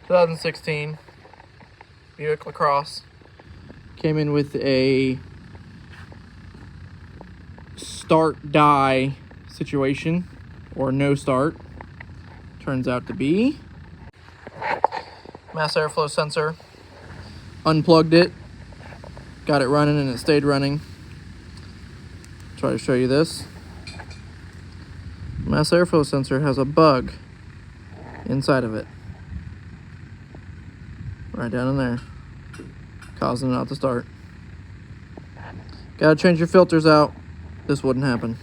2016 Buick LaCrosse. Came in with a start die situation, or no start. Turns out to be mass airflow sensor. Unplugged it, got it running, and it stayed running. Try to show you this. Mass airflow sensor has a bug inside of it, right down in there, causing it not to start. Gotta change your filters out. This wouldn't happen.